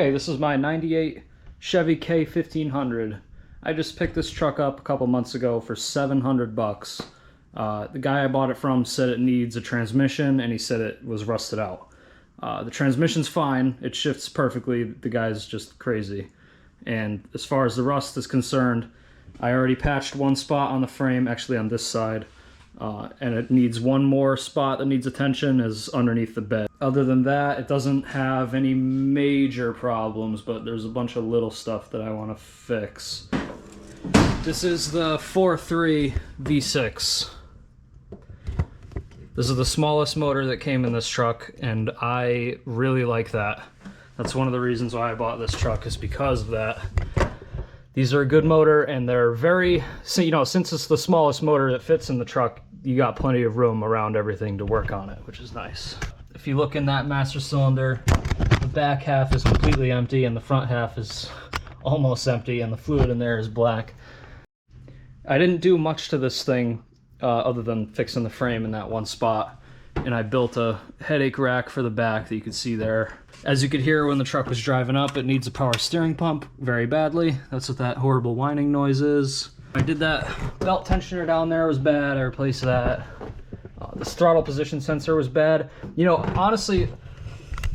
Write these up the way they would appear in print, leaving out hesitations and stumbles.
Okay, this is my 98 Chevy K1500. I just picked this truck up a couple months ago for 700 bucks. The guy I bought it from said it needs a transmission, and he said it was rusted out. The transmission's fine, it shifts perfectly, the guy's just crazy. And as far as the rust is concerned, I already patched one spot on the frame, actually on this side, and it needs one more spot that needs attention, is underneath the bed. Other than that, it doesn't have any major problems, but there's a bunch of little stuff that I want to fix. This is the 4.3 V6. This is the smallest motor that came in this truck, and I really like that. That's one of the reasons why I bought this truck, is because of that. These are a good motor, and they're very, you know, since it's the smallest motor that fits in the truck, you got plenty of room around everything to work on it, which is nice. If you look in that master cylinder, the back half is completely empty and the front half is almost empty, and the fluid in there is black. I didn't do much to this thing other than fixing the frame in that one spot, and I built a headache rack for the back that you can see there. As you could hear when the truck was driving up, it needs a power steering pump very badly. That's what that horrible whining noise is. I did that belt tensioner down there, was bad. I replaced that. This throttle position sensor was bad. You know, honestly,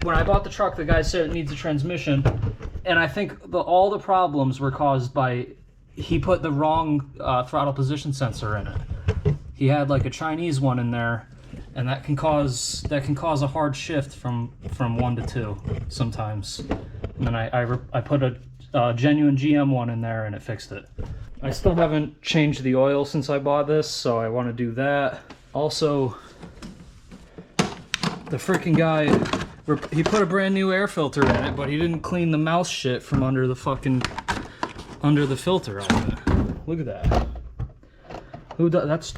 when I bought the truck, the guy said it needs a transmission, and I think all the problems were caused by he put the wrong throttle position sensor in it. He had like a Chinese one in there, and that can cause a hard shift from 1 to 2 sometimes. And then I put a genuine GM one in there, and it fixed it. I still haven't changed the oil since I bought this, so I want to do that. Also, the freaking guy, he put a brand new air filter in it, but he didn't clean the mouse shit from under the filter on it. Look at that. Who does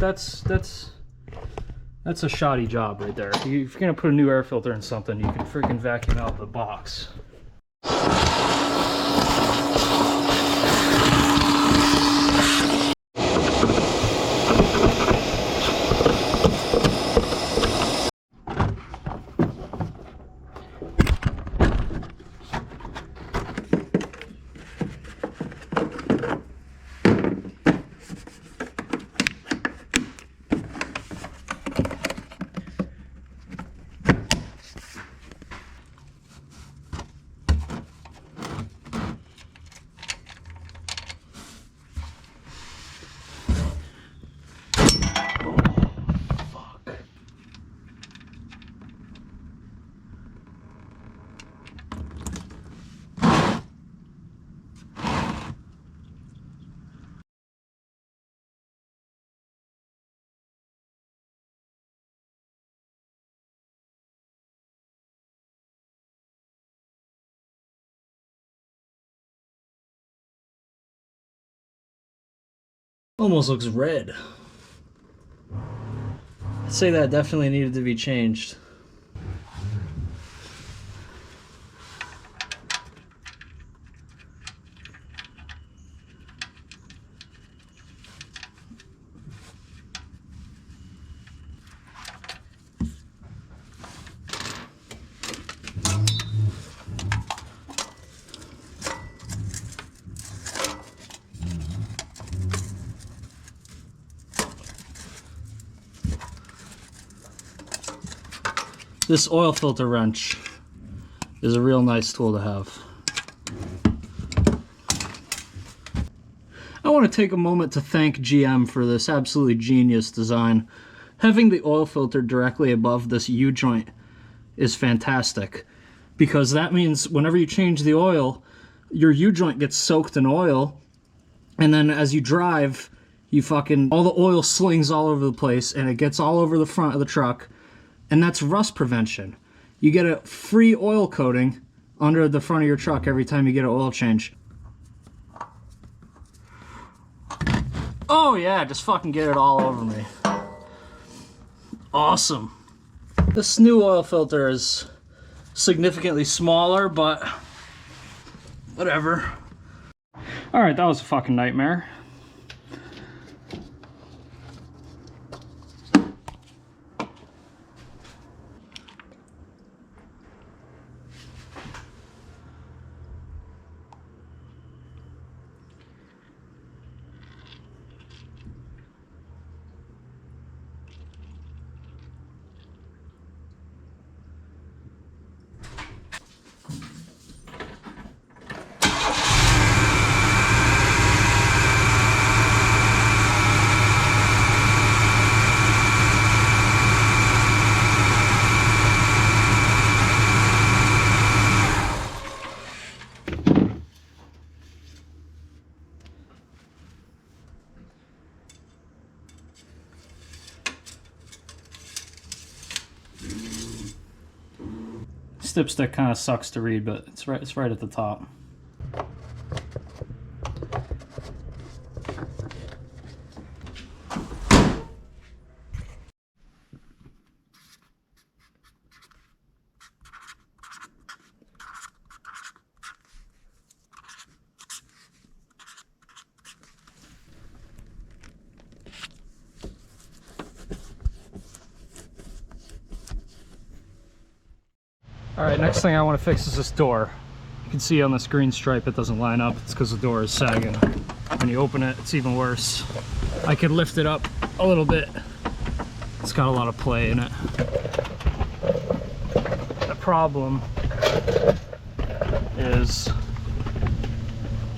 that's a shoddy job right there. If you're gonna put a new air filter in something, you can freaking vacuum out the box. Almost looks red. I'd say that definitely needed to be changed. This oil filter wrench is a real nice tool to have. I want to take a moment to thank GM for this absolutely genius design. Having the oil filter directly above this U-joint is fantastic, because that means whenever you change the oil, your U-joint gets soaked in oil, and then as you drive, all the oil slings all over the place, and it gets all over the front of the truck. And that's rust prevention. You get a free oil coating under the front of your truck every time you get an oil change. Oh yeah, just fucking get it all over me. Awesome. This new oil filter is significantly smaller, but whatever. Alright, that was a fucking nightmare. dipstick kind of sucks to read, but it's right at the top. Alright, next thing I want to fix is this door. You can see on this green stripe it doesn't line up. It's because the door is sagging. When you open it, it's even worse. I could lift it up a little bit. It's got a lot of play in it. The problem is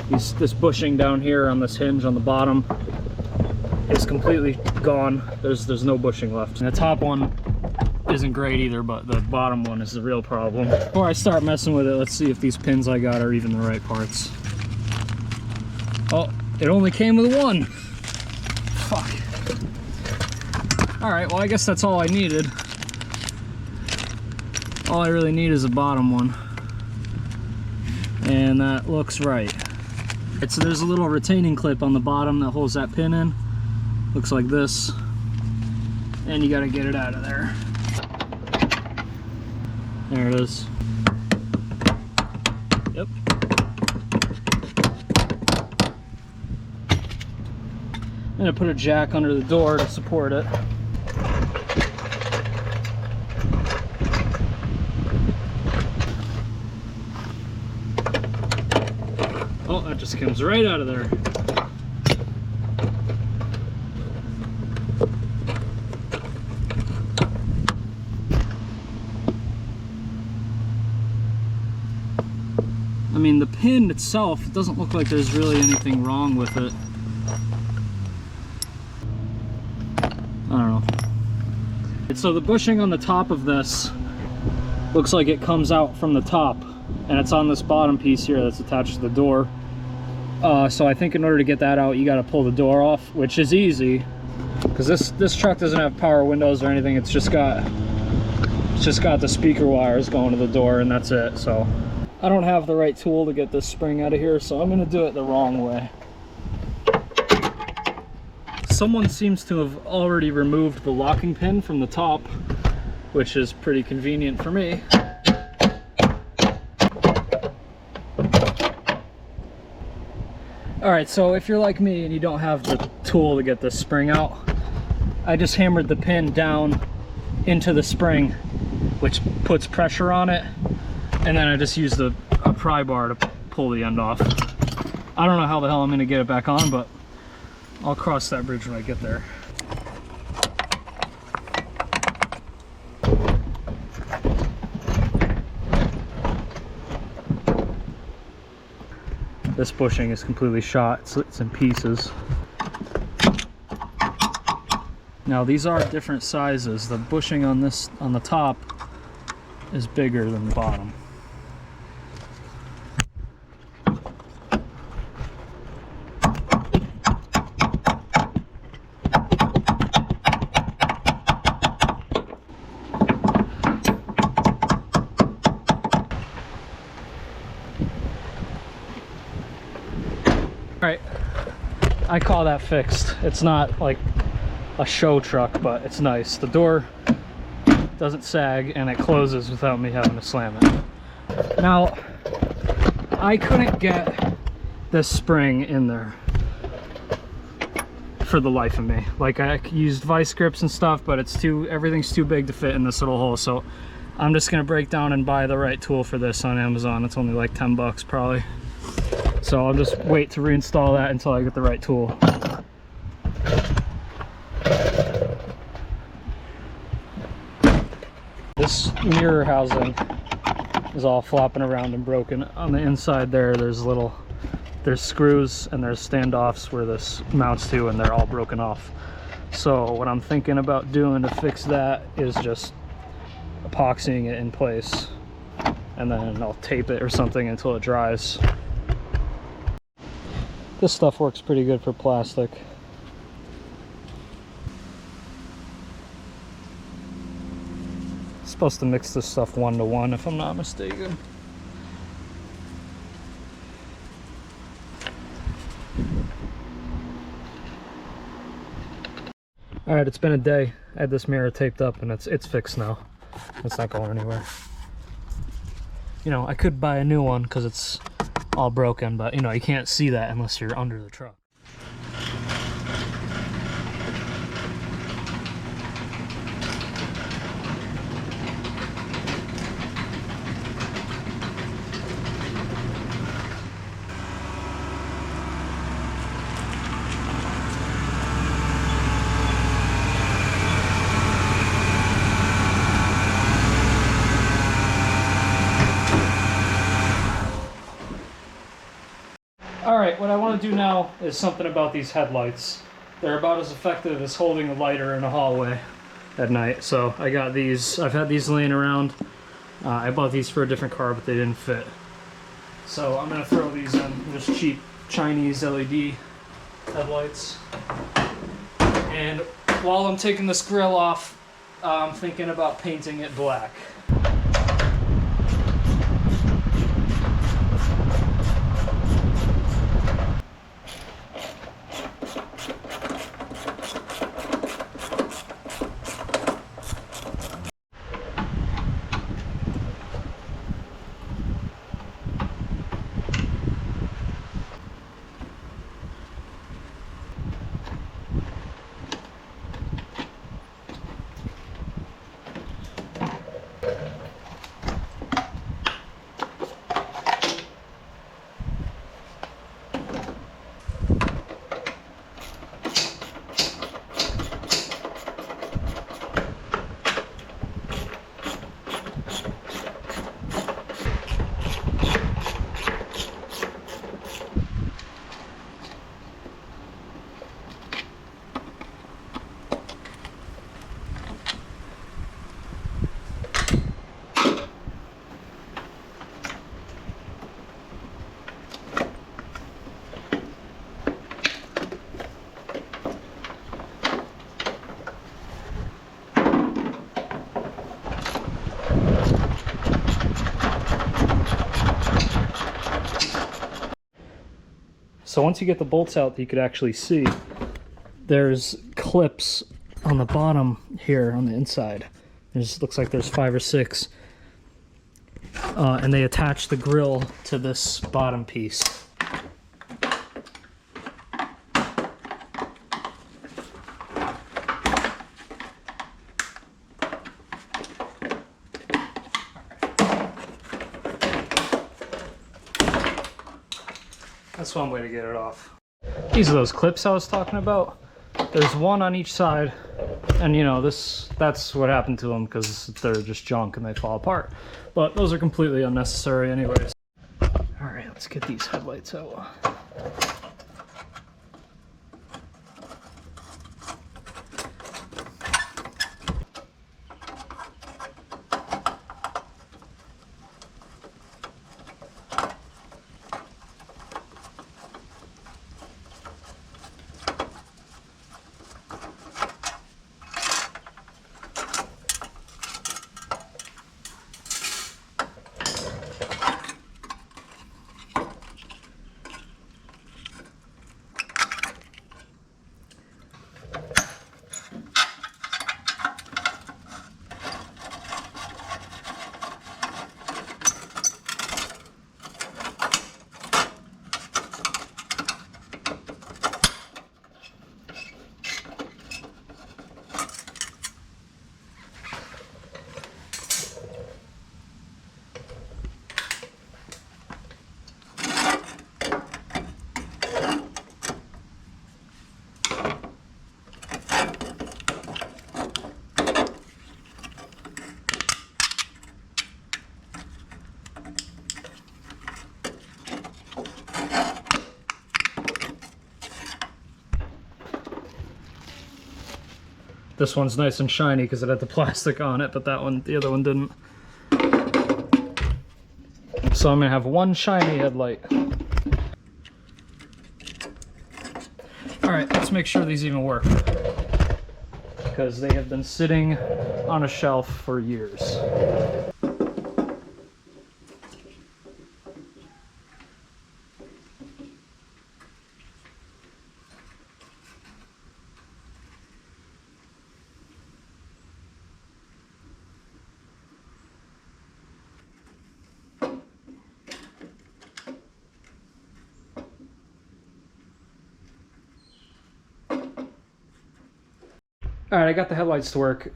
this bushing down here on this hinge on the bottom is completely gone. There's no bushing left. And the top one isn't great either, but the bottom one is the real problem. Before I start messing with it, let's see if these pins I got are even the right parts. Oh, it only came with one. Fuck. Alright, well I guess that's all I needed. All I really need is a bottom one. And that looks right. So there's a little retaining clip on the bottom that holds that pin in. Looks like this. And you gotta get it out of there. There it is. Yep. I'm gonna put a jack under the door to support it. Oh, that just comes right out of there. I mean, the pin itself, it doesn't look like there's really anything wrong with it. I don't know. So the bushing on the top of this looks like it comes out from the top, and it's on this bottom piece here that's attached to the door. So I think in order to get that out, you got to pull the door off, which is easy, because this truck doesn't have power windows or anything. It's just got the speaker wires going to the door, and that's it. So I don't have the right tool to get this spring out of here, so I'm going to do it the wrong way. Someone seems to have already removed the locking pin from the top, which is pretty convenient for me. Alright, so if you're like me and you don't have the tool to get this spring out, I just hammered the pin down into the spring, which puts pressure on it. And then I just used a pry bar to pull the end off. I don't know how the hell I'm going to get it back on, but I'll cross that bridge when I get there. This bushing is completely shot. It's in pieces. Now these are different sizes. The bushing on the top is bigger than the bottom. Alright, I call that fixed. It's not like a show truck, but it's nice. The door doesn't sag and it closes without me having to slam it. Now, I couldn't get this spring in there for the life of me. Like, I used vice grips and stuff, but everything's too big to fit in this little hole, so I'm just gonna break down and buy the right tool for this on Amazon. It's only like 10 bucks probably. So I'll just wait to reinstall that until I get the right tool. This mirror housing is all flopping around and broken. On the inside there's screws and there's standoffs where this mounts to, and they're all broken off. So what I'm thinking about doing to fix that is just epoxying it in place, and then I'll tape it or something until it dries. This stuff works pretty good for plastic. Supposed to mix this stuff 1-to-1 if I'm not mistaken. All right, it's been a day. I had this mirror taped up and it's fixed now. It's not going anywhere. You know, I could buy a new one because it's all broken, but you know, you can't see that unless you're under the truck. Alright, what I want to do now is something about these headlights. They're about as effective as holding a lighter in a hallway at night. So I got these, I've had these laying around. I bought these for a different car, but they didn't fit. So I'm going to throw these in, just cheap Chinese LED headlights. And while I'm taking this grill off, I'm thinking about painting it black. So once you get the bolts out that you could actually see, there's clips on the bottom here on the inside. Looks like there's 5 or 6. And they attach the grill to this bottom piece. That's one way to get it off. These are those clips I was talking about. There's one on each side, and you know, that's what happened to them because they're just junk and they fall apart. But those are completely unnecessary anyways. Alright, let's get these headlights out. This one's nice and shiny because it had the plastic on it, but the other one didn't. So I'm gonna have one shiny headlight. All right, let's make sure these even work. because they have been sitting on a shelf for years. Alright, I got the headlights to work.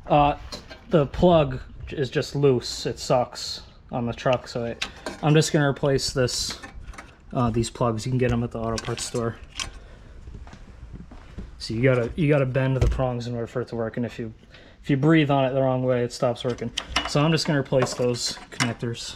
The plug is just loose. It sucks on the truck, so I'm just going to replace these plugs. You can get them at the auto parts store. So you gotta bend the prongs in order for it to work, and if you breathe on it the wrong way, it stops working. So I'm just going to replace those connectors.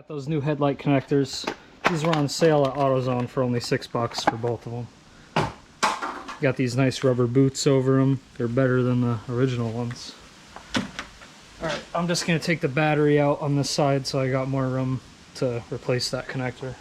Those new headlight connectors. These were on sale at AutoZone for only $6 for both of them. Got these nice rubber boots over them. They're better than the original ones. Alright, I'm just going to take the battery out on this side so I got more room to replace that connector.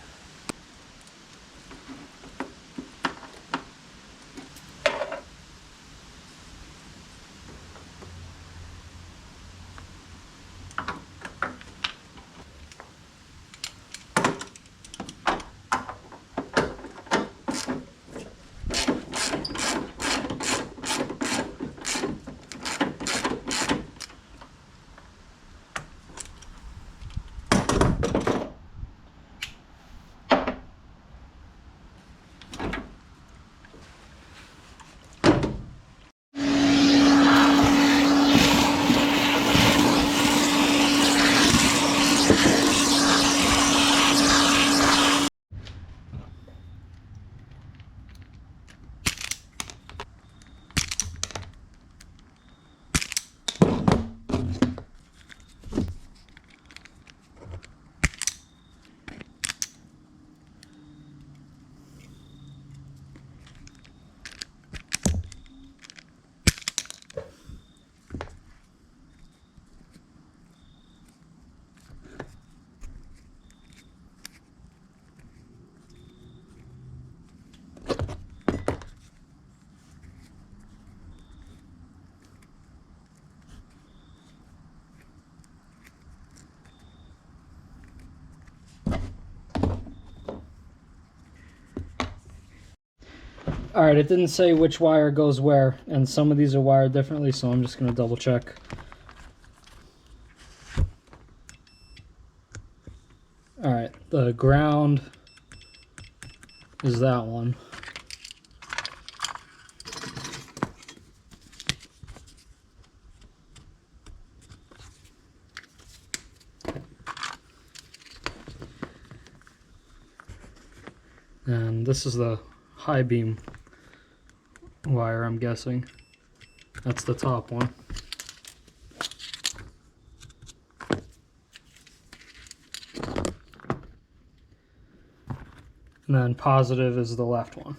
Alright, it didn't say which wire goes where, and some of these are wired differently, so I'm just going to double check. All right, the ground is that one. And this is the high beam wire, I'm guessing. That's the top one. And then positive is the left one.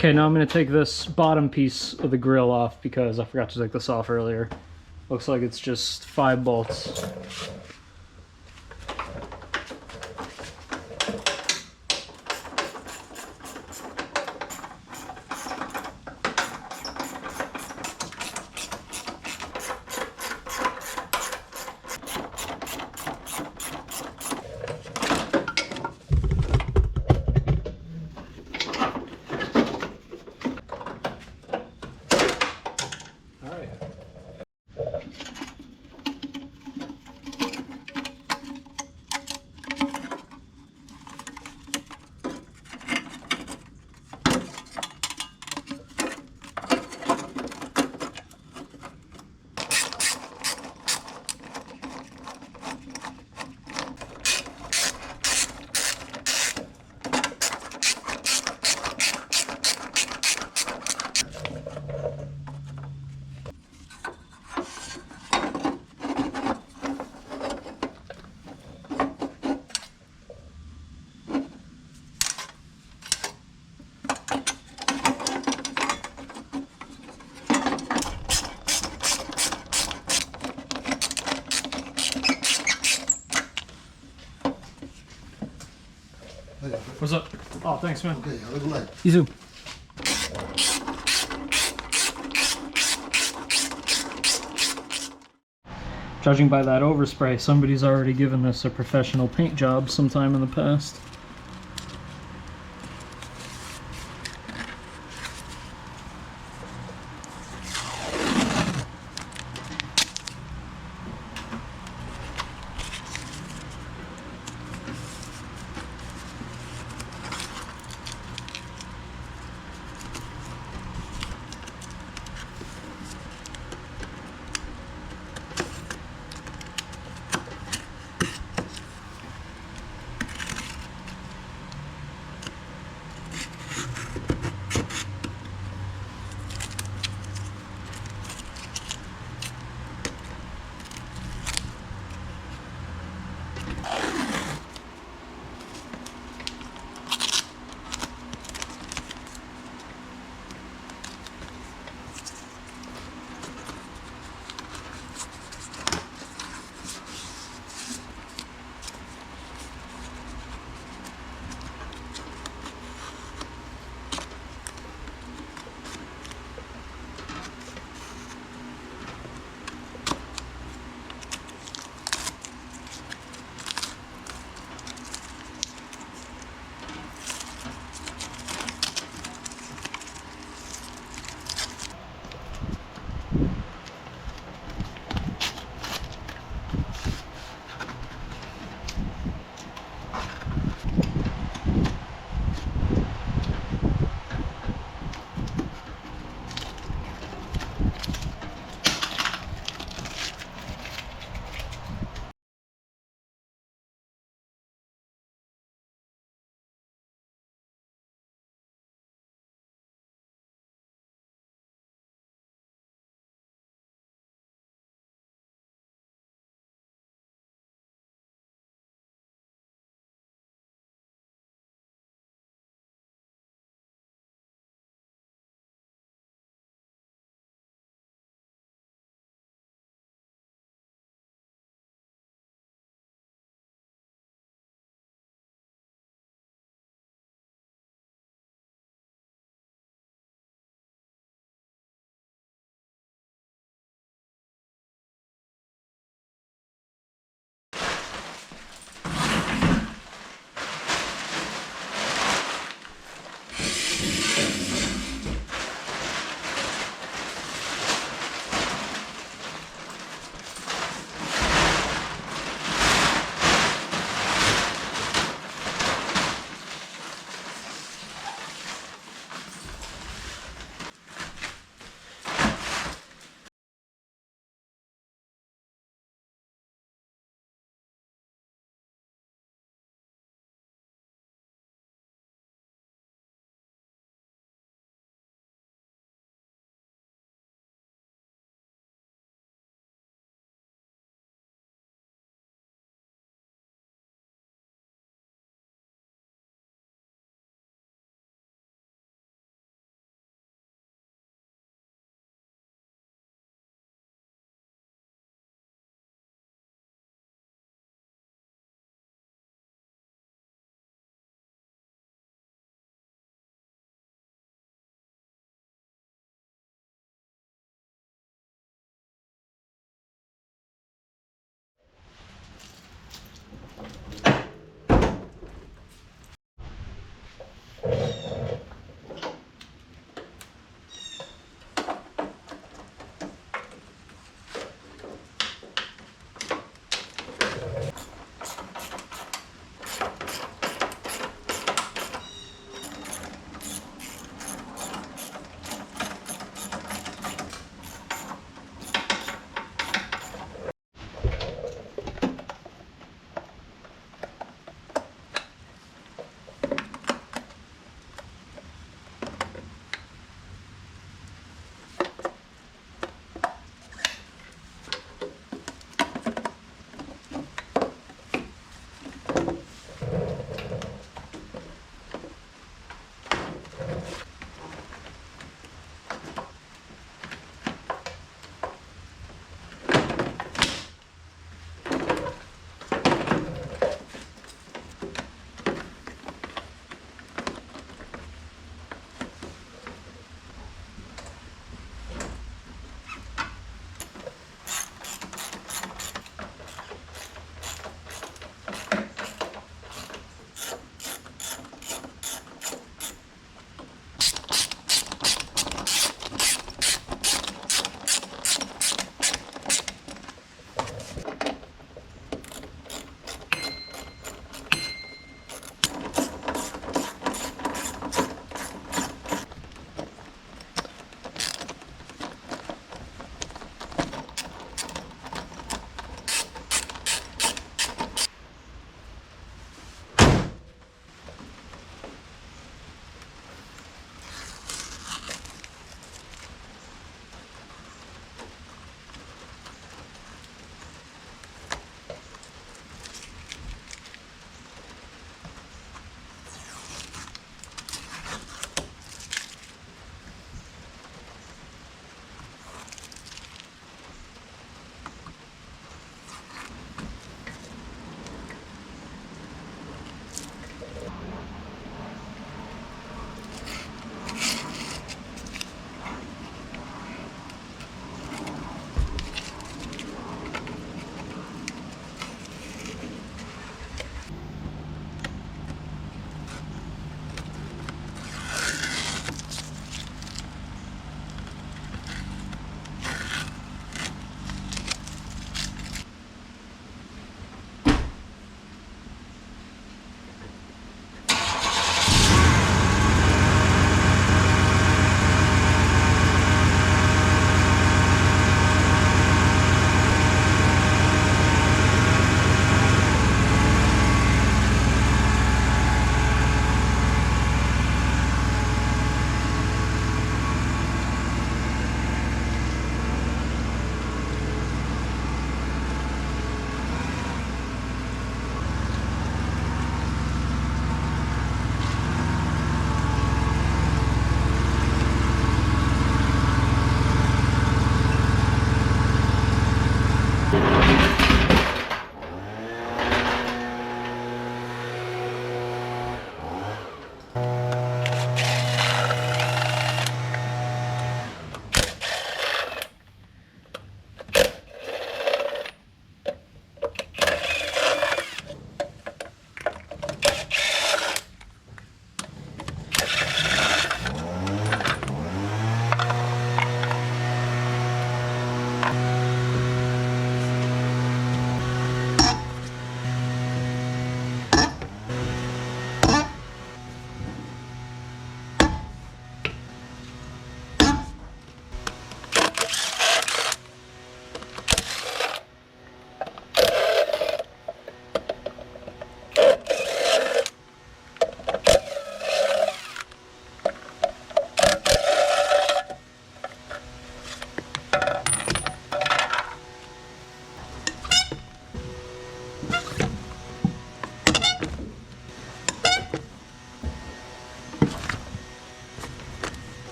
Okay, now I'm going to take this bottom piece of the grill off because I forgot to take this off earlier. Looks like it's just 5 bolts. What's up? Oh, thanks, man. Okay, have a good night. You too. Judging by that overspray, somebody's already given this a professional paint job sometime in the past.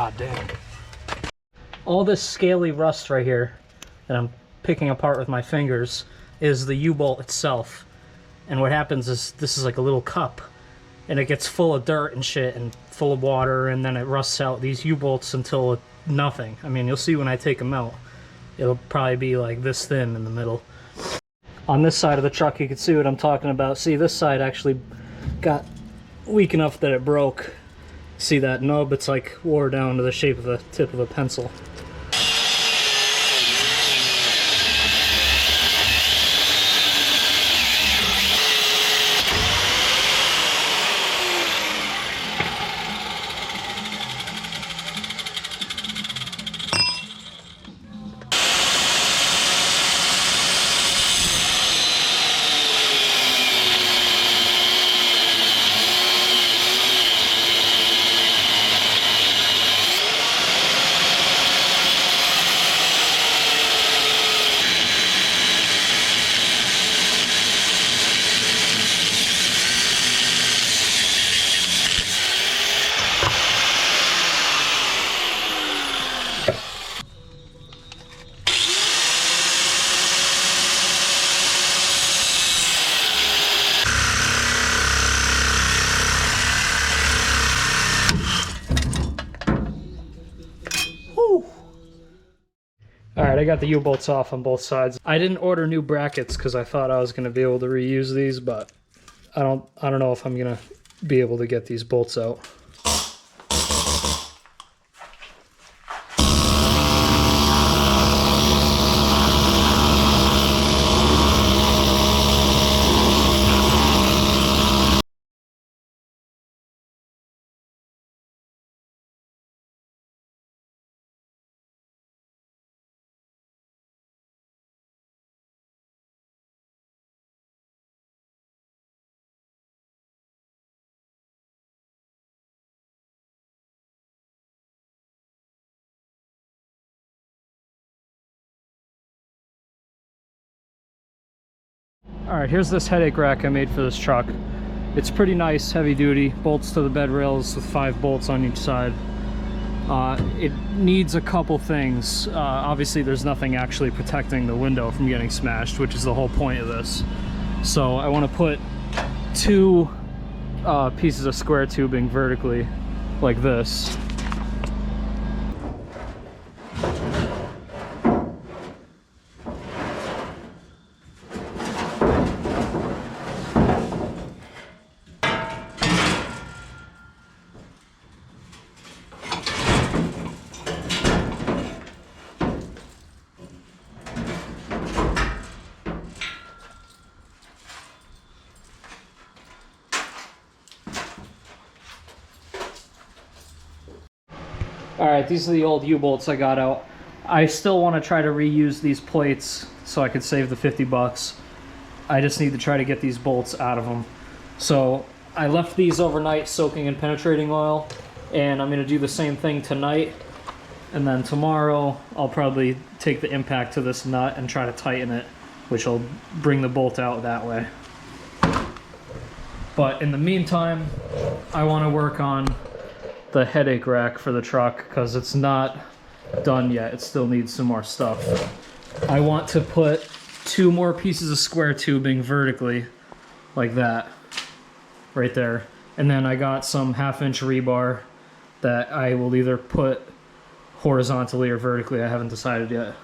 God damn. All this scaly rust right here that I'm picking apart with my fingers is the U-bolt itself. And what happens is this is like a little cup, and it gets full of dirt and shit and full of water, and then it rusts out these U-bolts until nothing. I mean, you'll see when I take them out. It'll probably be like this thin in the middle. On this side of the truck, you can see what I'm talking about. See, this side actually got weak enough that it broke. See that nub? It's like wore down to the shape of the tip of a pencil. Alright, I got the U-bolts off on both sides. I didn't order new brackets because I thought I was going to be able to reuse these, but I don't know if I'm going to be able to get these bolts out. Alright, here's this headache rack I made for this truck. It's pretty nice, heavy duty, bolts to the bed rails with 5 bolts on each side. It needs a couple things. Obviously there's nothing actually protecting the window from getting smashed, which is the whole point of this. So I want to put 2 pieces of square tubing vertically like this. Alright, these are the old U-bolts I got out. I still want to try to reuse these plates so I could save the 50 bucks. I just need to try to get these bolts out of them. So I left these overnight soaking in penetrating oil, and I'm going to do the same thing tonight. And then tomorrow I'll probably take the impact to this nut and try to tighten it, which will bring the bolt out that way. But in the meantime, I want to work on the headache rack for the truck because it's not done yet. It still needs some more stuff. I want to put 2 more pieces of square tubing vertically like that right there, and then I got some 1/2-inch rebar that I will either put horizontally or vertically. I haven't decided yet.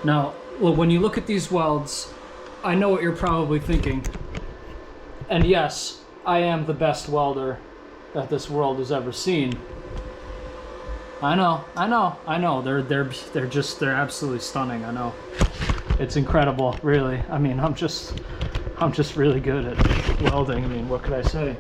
Now, when you look at these welds, I know what you're probably thinking. And yes, I am the best welder that this world has ever seen. I know. They're absolutely stunning. I know. It's incredible, really. I mean, I'm just really good at welding. I mean, what could I say?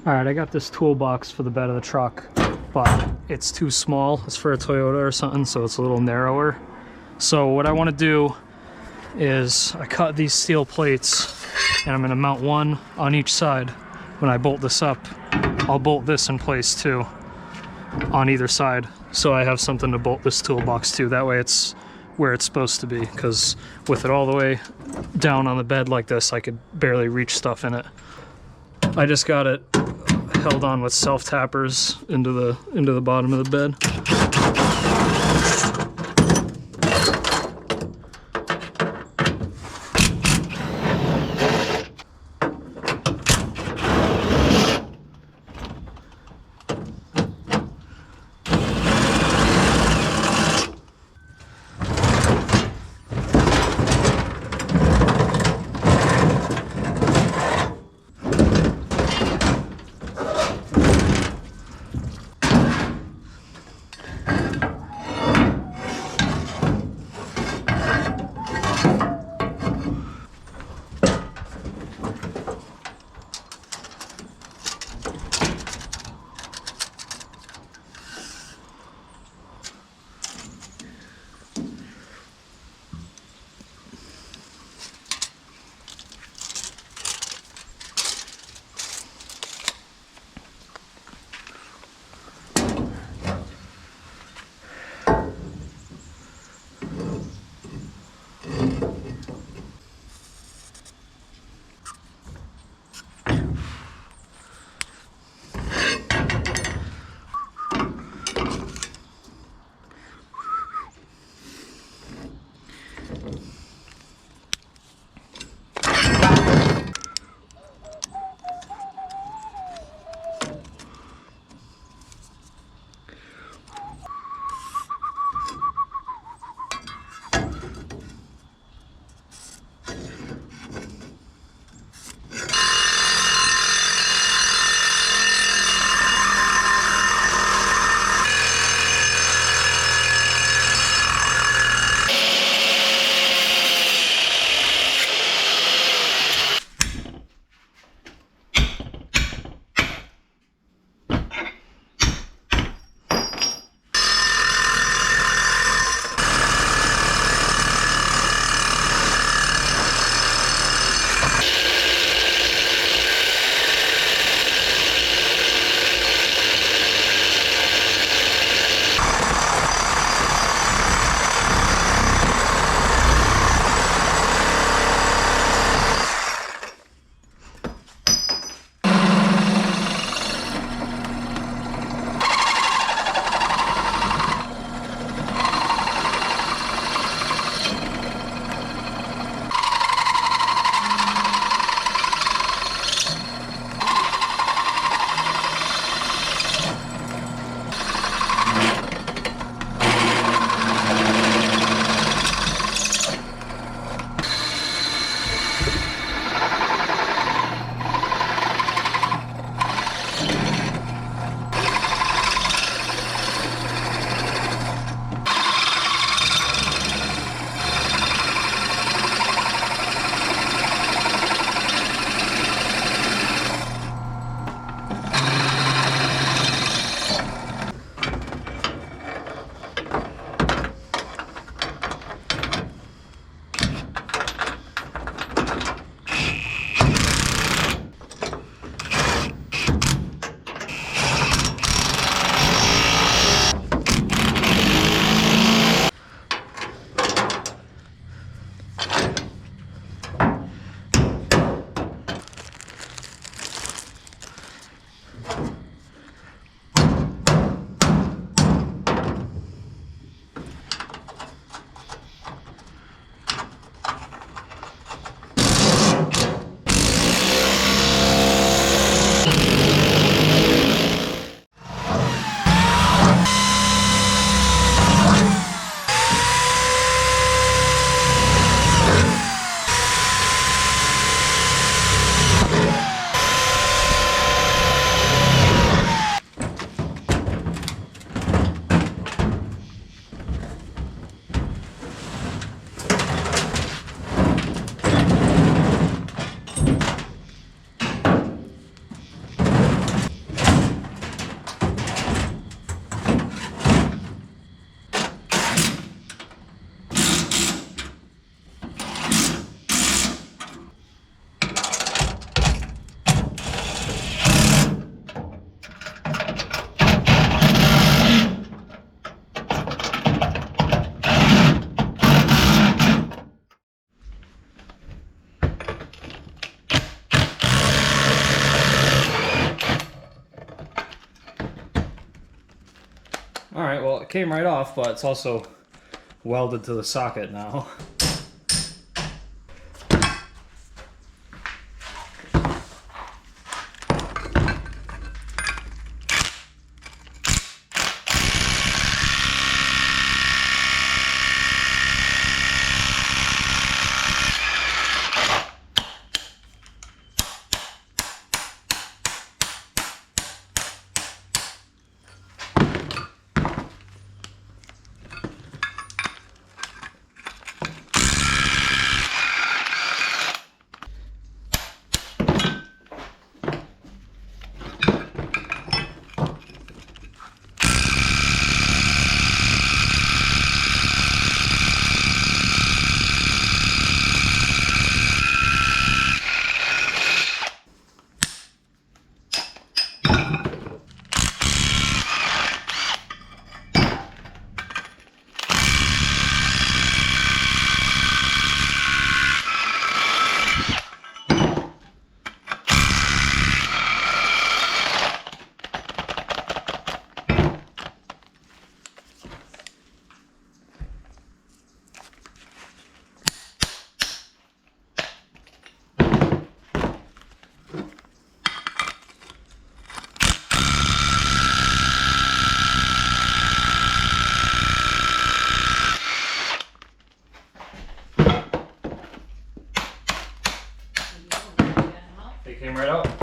Alright, I got this toolbox for the bed of the truck, but it's too small. It's for a Toyota or something, so it's a little narrower. So what I want to do is I cut these steel plates, and I'm going to mount one on each side. When I bolt this up, I'll bolt this in place too, on either side, so I have something to bolt this toolbox to. That way it's where it's supposed to be, because with it all the way down on the bed like this, I could barely reach stuff in it. I just got it held on with self-tappers into the bottom of the bed. All right, well, it came right off, but it's also welded to the socket now. It came right out.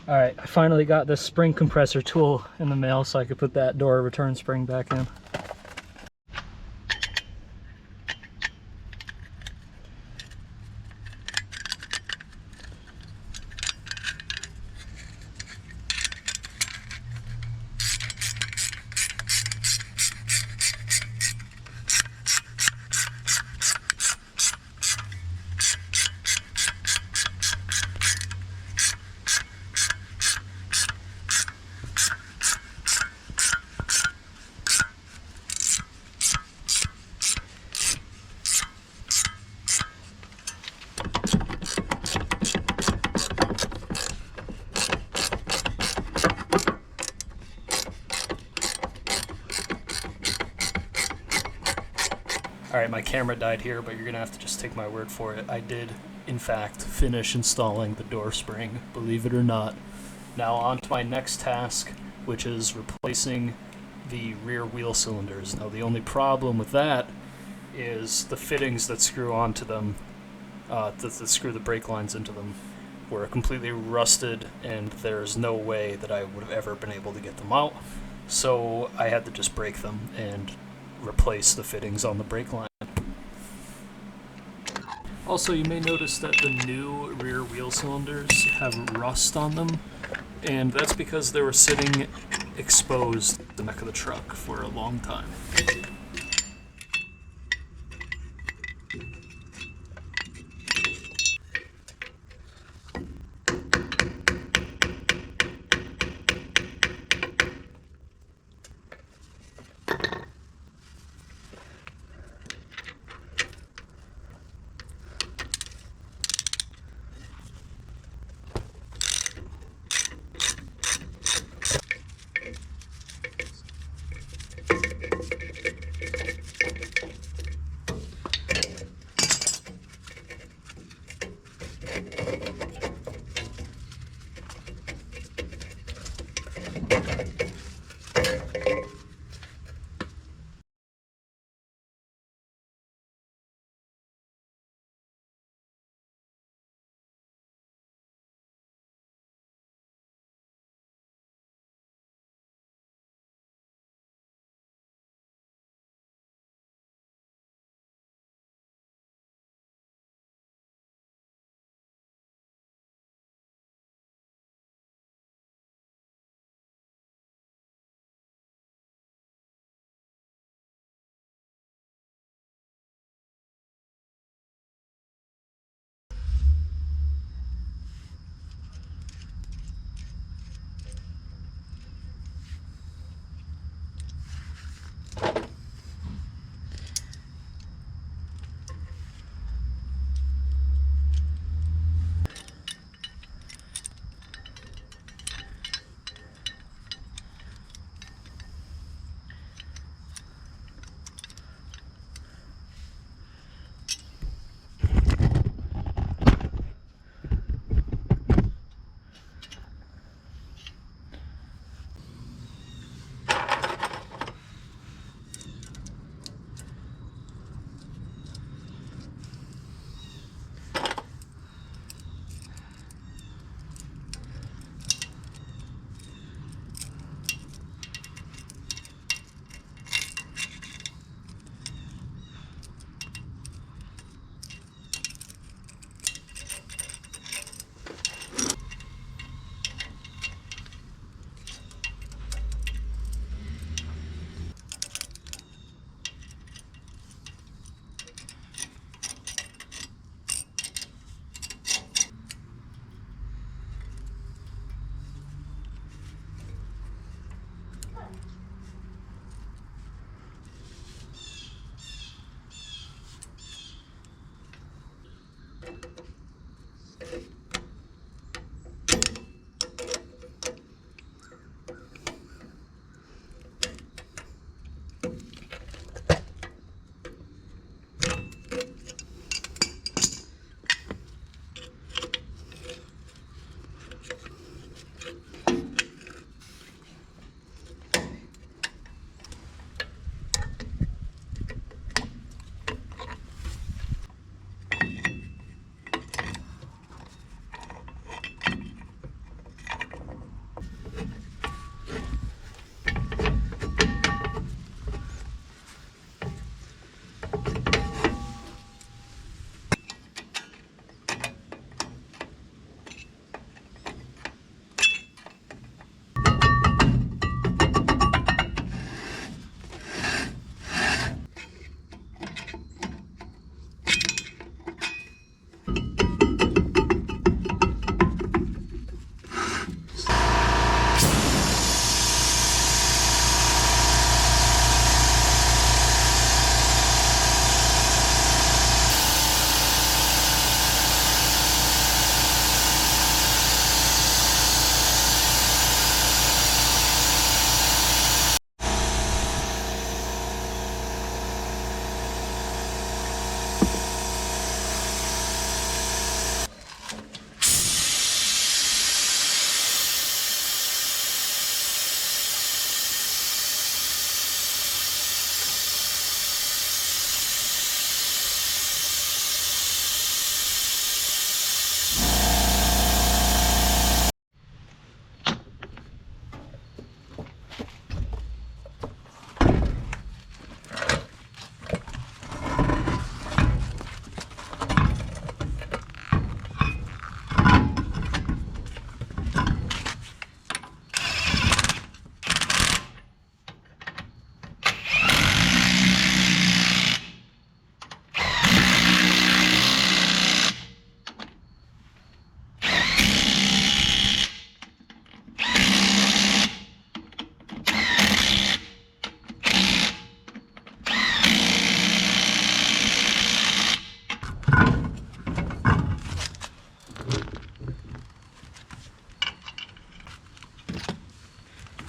All right, I finally got this spring compressor tool in the mail so I could put that door return spring back in. Alright, my camera died here, but you're going to have to just take my word for it. I did, in fact, finish installing the door spring, believe it or not. Now on to my next task, which is replacing the rear wheel cylinders. Now the only problem with that is the fittings that screw onto them, that screw the brake lines into them, were completely rusted, and there's no way that I would have ever been able to get them out. So I had to just break them and replace the fittings on the brake line. Also, you may notice that the new rear wheel cylinders have rust on them, and that's because they were sitting exposed in the back of the truck for a long time.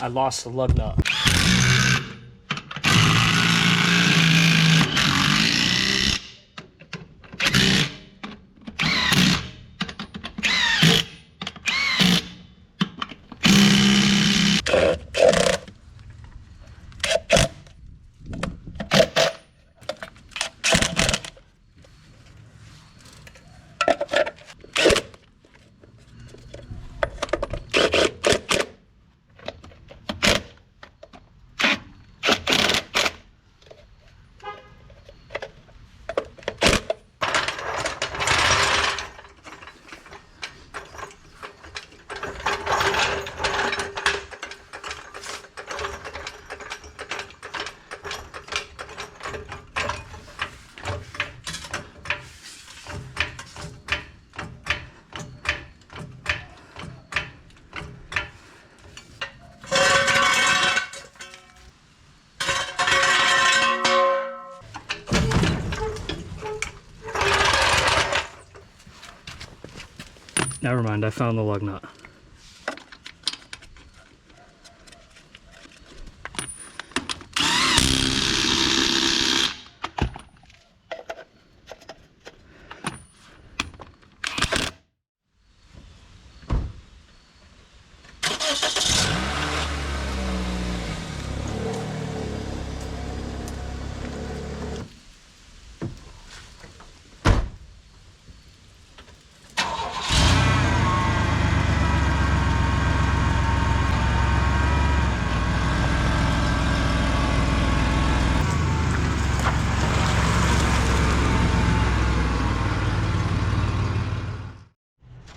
I lost the lug nut. Never mind, I found the lug nut.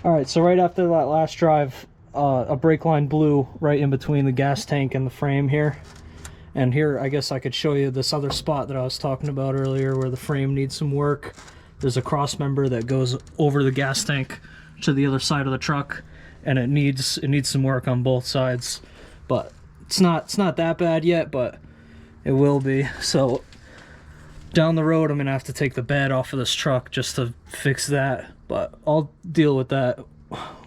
Alright, so right after that last drive, a brake line blew right in between the gas tank and the frame here. And here, I guess I could show you this other spot that I was talking about earlier where the frame needs some work. There's a cross member that goes over the gas tank to the other side of the truck, and it needs some work on both sides. But it's not that bad yet, but it will be. So down the road, I'm gonna have to take the bed off of this truck just to fix that. But I'll deal with that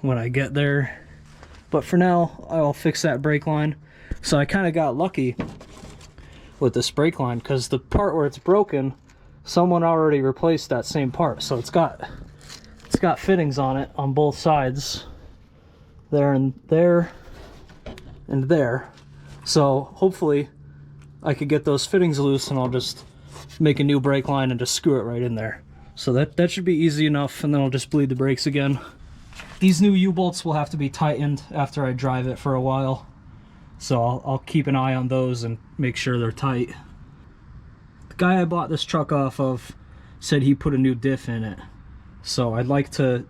when I get there. But for now, I'll fix that brake line. So I kind of got lucky with this brake line because the part where it's broken, someone already replaced that same part. So it's got fittings on it on both sides, there and there and there. So hopefully I could get those fittings loose and I'll just make a new brake line and just screw it right in there. So that should be easy enough, and then I'll just bleed the brakes again. These new U-bolts will have to be tightened after I drive it for a while. So I'll keep an eye on those and make sure they're tight. The guy I bought this truck off of said he put a new diff in it. So I'd like to,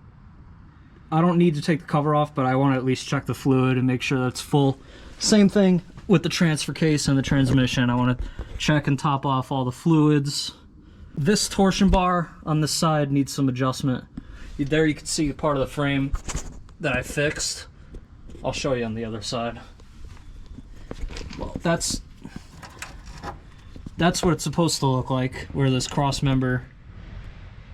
I don't need to take the cover off, but I want to at least check the fluid and make sure that's full. Same thing with the transfer case and the transmission. I want to check and top off all the fluids. This torsion bar on this side needs some adjustment. There you can see part of the frame that I fixed. I'll show you on the other side. Well, that's what it's supposed to look like, where this cross member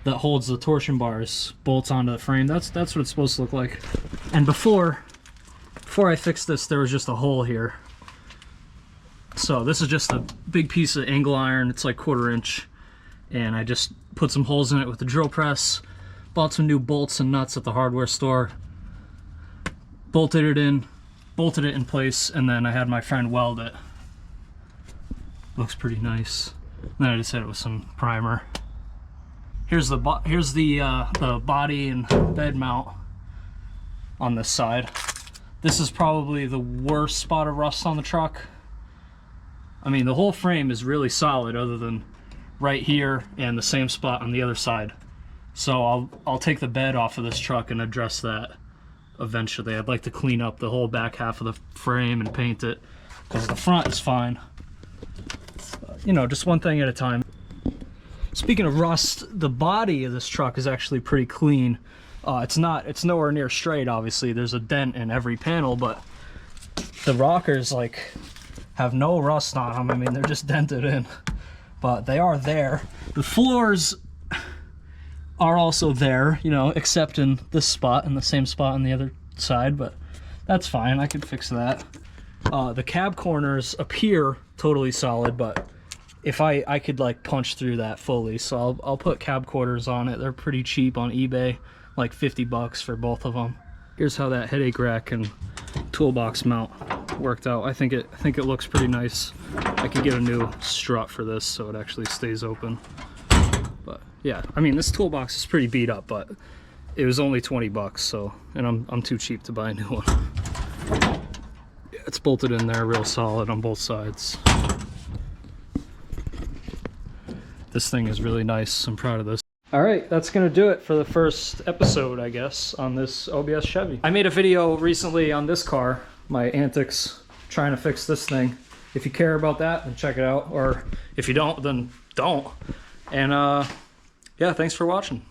that holds the torsion bars bolts onto the frame. That's what it's supposed to look like. And before I fixed this, there was just a hole here. So this is just a big piece of angle iron. It's like 1/4 inch. And I just put some holes in it with the drill press, bought some new bolts and nuts at the hardware store, bolted it in place, and then I had my friend weld it. Looks pretty nice. And then I just hit it with some primer. Here's the body and bed mount on this side. This is probably the worst spot of rust on the truck. I mean, the whole frame is really solid other than right here and the same spot on the other side. So I'll take the bed off of this truck and address that eventually. I'd like to clean up the whole back half of the frame and paint it, because the front is fine. You know, just one thing at a time. Speaking of rust, the body of this truck is actually pretty clean. It's nowhere near straight, obviously. There's a dent in every panel, but the rockers have no rust on them. I mean, they're just dented in, but they are there. The floors are also there, you know, except in this spot and the same spot on the other side, but that's fine. I can fix that. The cab corners appear totally solid, but if I could like punch through that fully, so I'll put cab quarters on it. They're pretty cheap on eBay, like 50 bucks for both of them. Here's how that headache rack and toolbox mount worked out. I think it looks pretty nice. I could get a new strut for this so it actually stays open. But yeah, I mean, this toolbox is pretty beat up, but it was only 20 bucks, so, and I'm too cheap to buy a new one. Yeah, it's bolted in there real solid on both sides. This thing is really nice. I'm proud of this. All right, that's gonna do it for the first episode, I guess, on this OBS Chevy. I made a video recently on this car, my antics trying to fix this thing. If you care about that, then check it out, or if you don't, then don't. And yeah, thanks for watching.